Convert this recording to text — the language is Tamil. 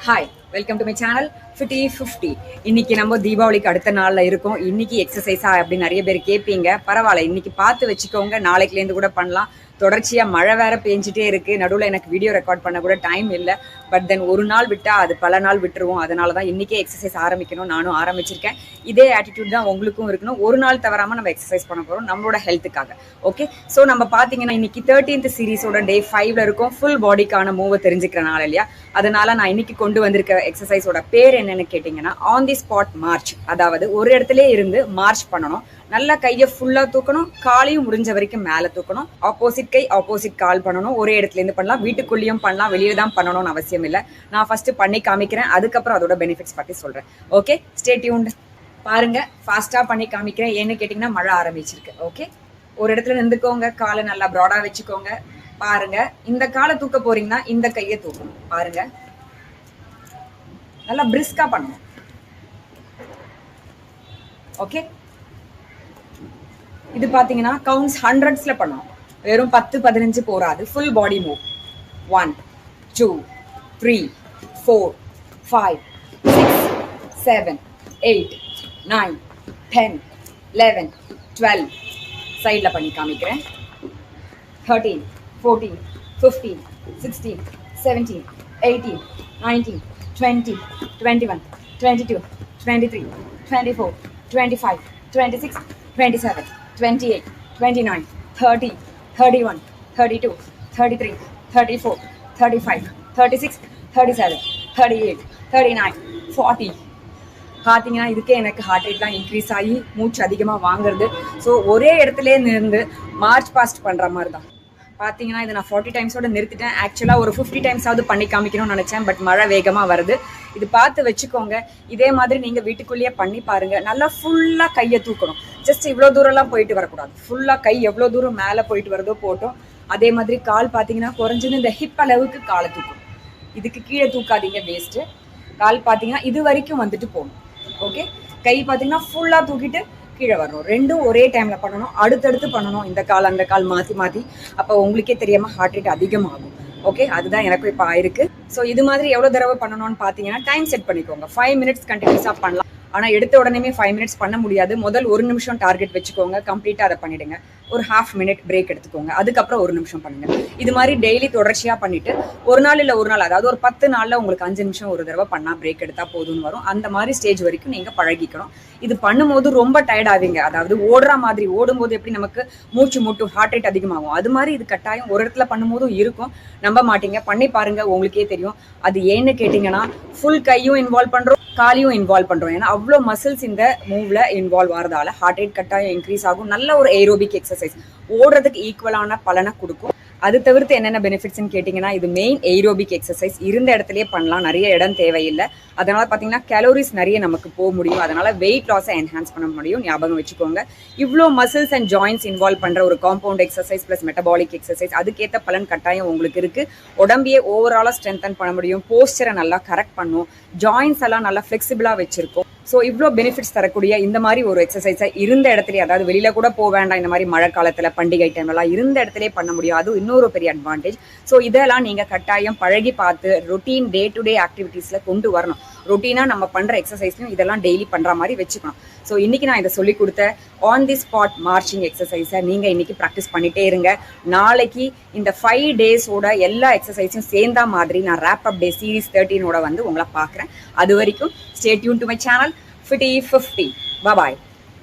Hi, welcome to my channel fifty 50. இன்னைக்கு நம்ம தீபாவளிக்கு அடுத்த நாள்ல இருக்கோம். இன்னைக்கு எக்ஸசைஸா அப்படின்னு நிறைய பேர் கேட்பீங்க. பரவாயில்ல, இன்னைக்கு பார்த்து வச்சுக்கோங்க, நாளைக்குலேருந்து கூட பண்ணலாம். தொடர்ச்சியா மழை வேற பெஞ்சிட்டே இருக்கு. நடுவில் எனக்கு வீடியோ ரெக்கார்ட் பண்ண கூட டைம் இல்லை. பட் தென் ஒரு நாள் விட்டா அது பல நாள் விட்டுருவோம். அதனால தான் இன்னைக்கே எக்ஸசைஸ் ஆரம்பிக்கணும், நானும் ஆரம்பிச்சிருக்கேன். இதே ஆட்டிடியூட் தான் உங்களுக்கும் இருக்கணும். ஒரு நாள் தவறாம நம்ம எக்ஸசைஸ் பண்ண போறோம் நம்மளோட ஹெல்த்துக்காக. ஓகே, ஸோ நம்ம பார்த்தீங்கன்னா இன்னைக்கு 13th சீரீஸோட டே 5ல இருக்கும். ஃபுல் பாடிக்கான மூவை தெரிஞ்சுக்கிறனால இல்லையா, அதனால நான் இன்னைக்கு கொண்டு வந்திருக்க எக்ஸசைஸோட பேர் என்னன்னு கேட்டீங்கன்னா ஆன் தி ஸ்பாட் மார்ச். அதாவது ஒரு இடத்துல இருந்து மார்ச் பண்ணணும். நல்லா கையை ஃபுல்லா தூக்கணும், காலையும் முடிஞ்ச வரைக்கும் மேல தூக்கணும். ஆப்போசிட் கை ஆப்போசிட் கால் பண்ணணும். ஒரே இடத்துல இருந்து பண்ணலாம், வீட்டுக்குள்ளேயும் பண்ணலாம், வெளியில தான் பண்ணணும்னு அவசியம் இல்லை. நான் ஃபர்ஸ்ட் பண்ணி காமிக்கிறேன், அதுக்கப்புறம் அதோட பெனிஃபிட்ஸ் பத்தி சொல்றேன். Okay, stay tuned. பாருங்க, ஃபாஸ்டா பண்ணி காமிக்கிறேன். ஏன்னு கேட்டீங்கன்னா மழை ஆரம்பிச்சிருக்கு. ஓகே, ஒரு இடத்துல நின்றுக்கோங்க, காலை நல்லா ப்ராடா வச்சுக்கோங்க. பாருங்க, இந்த காலை தூக்க போறீங்கன்னா இந்த கையை தூக்கணும். பாருங்க, நல்லா பிரிஸ்கா பண்ணணும். ஓகே, இது பாத்தீங்கன்னா கவுண்ட்ஸ் ஹண்ட்ரட்ஸ்ல பண்ணணும். வெறும் 10-15 போறாது. Full body move. 1 2 3 4 5 6 7 8 9 10 11 12. சைட்ல பண்ணி காமிக்கிறேன். 13 14 15 16 17 18 19 20 21 22 23 24 25 26 27 28 29 30 31 32 33 34 35 36 37 38 39 40. பார்த்தீங்கன்னா இதுக்கே எனக்கு ஹார்ட் ரேட்லாம் இன்க்ரீஸ் ஆகி மூச்சு அதிகமாக வாங்குறது. ஸோ ஒரே இடத்துல இருந்து மார்ச் பாஸ்ட் பண்ணுற மாதிரி தான். பார்த்தீங்கன்னா இது நான் 40 டைம்ஸோட நிறுத்திட்டேன். ஆக்சுவலாக ஒரு 50 டைம்ஸாவது பண்ணி காமிக்கணும்னு நினச்சேன். பட் மழை வேகமாக வருது. இது பார்த்து வச்சுக்கோங்க. இதே மாதிரி நீங்கள் வீட்டுக்குள்ளேயே பண்ணி பாருங்கள். நல்லா ஃபுல்லாக கையை தூக்கணும். ஜஸ்ட் இவ்வளோ தூரம்லாம் போயிட்டு வரக்கூடாது. ஃபுல்லாக கை எவ்வளோ தூரம் மேலே போயிட்டு வரதோ போட்டோம். அதே மாதிரி கால் பார்த்தீங்கன்னா குறைஞ்சது இந்த ஹிப் அளவுக்கு காலை தூக்கணும். இதுக்கு கீழே தூக்காதீங்க, வேஸ்ட்டு. கால் பார்த்தீங்கன்னா இது வரைக்கும் வந்துட்டு போகணும். ஓகே, கை பார்த்தீங்கன்னா ஃபுல்லாக தூக்கிட்டு கீழே வரணும். ரெண்டும் ஒரே டைமில் பண்ணணும், அடுத்தடுத்து பண்ணணும். இந்த கால் அந்த கால் மாற்றி மாற்றி. அப்போ உங்களுக்கே தெரியாமல் ஹார்ட் ரேட் அதிகமாகும். ஓகே, அதுதான் எனக்கும் இப்போ ஆயிருக்கு. ஸோ இது மாதிரி எவ்வளோ தடவை பண்ணணும்னு பார்த்தீங்கன்னா டைம் செட் பண்ணிக்கோங்க. 5 மினிட்ஸ் கண்டினியூஸாக பண்ணலாம். ஆனால் எடுத்த உடனே 5 மினிட்ஸ் பண்ண முடியாது. முதல் 1 நிமிஷம் டார்கெட் வச்சுக்கோங்க, கம்ப்ளீட்டாக அதை பண்ணிடுங்க. ஒரு ½ மினிட் பிரேக் எடுத்துக்கோங்க, அதுக்கப்புறம் 1 நிமிஷம் பண்ணுங்க. இது மாதிரி டெய்லி தொடர்ச்சியாக பண்ணிட்டு ஒரு நாள் இல்லை ஒரு நாள், அதாவது ஒரு 10 நாளில் உங்களுக்கு 5 நிமிஷம் ஒரு தடவை பண்ணால் பிரேக் எடுத்தால் போதும்னு வரும். அந்த மாதிரி ஸ்டேஜ் வரைக்கும் நீங்கள் பழகிக்கணும். இது பண்ணும்போது ரொம்ப டயர்ட் ஆவீங்க. அதாவது ஓடுற மாதிரி ஓடும்போது எப்படி நமக்கு மூச்சு முட்டும், ஹார்ட் ரேட் அதிகமாகும், அது மாதிரி இது கட்டாயம் ஒரு இடத்துல பண்ணும்போதும் இருக்கும். நம்ப மாட்டீங்க, பண்ணி பாருங்க, உங்களுக்கே தெரியும். அது ஏன்னு கேட்டிங்கன்னா ஃபுல் கையும் இன்வால்வ் பண்ணுறோம், காலையும் இன்வால்வ் பண்ணுறோம். ஏன்னா அவ்வளோ மசில்ஸ் இந்த மூவ்ல இன்வால்வ் ஆகிறதால ஹார்ட் ரேட் கட்டாயம் இன்க்ரீஸ் ஆகும். நல்ல ஒரு ஏரோபிக் எக்ஸசைஸ், ஓடுறதுக்கு ஈக்குவலான பலனை கொடுக்கும். அது தவிர்த்து என்னென்ன பெனிஃபிட்ஸ்ன்னு கேட்டிங்கன்னா இது மெயின் ஏரோபிக் எக்ஸசைஸ். இருந்த இடத்துலயே பண்ணலாம், நிறைய இடம் தேவையில்லை. அதனால பார்த்தீங்கன்னா கேலோரிஸ் நிறைய நமக்கு போக முடியும். அதனால வெயிட் லாஸை என்ஹான்ஸ் பண்ண முடியும். ஞாபகம் வச்சுக்கோங்க. இவ்வளோ மசில்ஸ் அண்ட் ஜாயின்ஸ் இன்வால்வ் பண்ணுற ஒரு compound exercise plus metabolic exercise, அதுக்கேற்ற பலன் கட்டாயம் உங்களுக்கு இருக்குது. உடம்பையே ஓவராலாக ஸ்ட்ரென்தன் பண்ண முடியும். போஸ்டரை நல்லா கரெக்ட் பண்ணும். ஜாயின்ஸ் எல்லாம் நல்லா ஃப்ளெக்சிபிளாக வச்சிருக்கும். ஸோ இவ்வளோ பெனிஃபிட்ஸ் தரக்கூடிய இந்த மாதிரி ஒரு எக்ஸசைஸை இருந்த இடத்துல, அதாவது வெளியில் கூட போக வேண்டாம், இந்த மாதிரி மழை காலத்தில் பண்டிகை டைம்லாம் இருந்த இடத்துல பண்ண முடியும். அது இன்னொரு பெரிய அட்வான்டேஜ். ஸோ இதெல்லாம் நீங்கள் கட்டாயம் பழகி பார்த்து ரொட்டீன் டே டு டே ஆக்டிவிட்டீஸில் கொண்டு வரணும். ரொட்டீனாக நம்ம பண்ணுற எக்ஸசைஸ்லையும் இதெல்லாம் டெய்லி பண்ணுற மாதிரி வச்சுக்கணும். ஸோ இன்றைக்கி நான் இதை சொல்லிக் கொடுத்த ஆன் தி ஸ்பாட் மார்ச்சிங் எக்ஸசைஸை நீங்கள் இன்றைக்கி ப்ராக்டிஸ் பண்ணிகிட்டே இருங்க. நாளைக்கு இந்த 5 டேஸோட எல்லா எக்ஸசைஸையும் சேர்ந்தா மாதிரி நான் ரேப் அப் டே சீரீஸ் 13ஓட வந்து உங்களை பார்க்குறேன். அது வரைக்கும் stay tune to my channel fifty 50. Bye.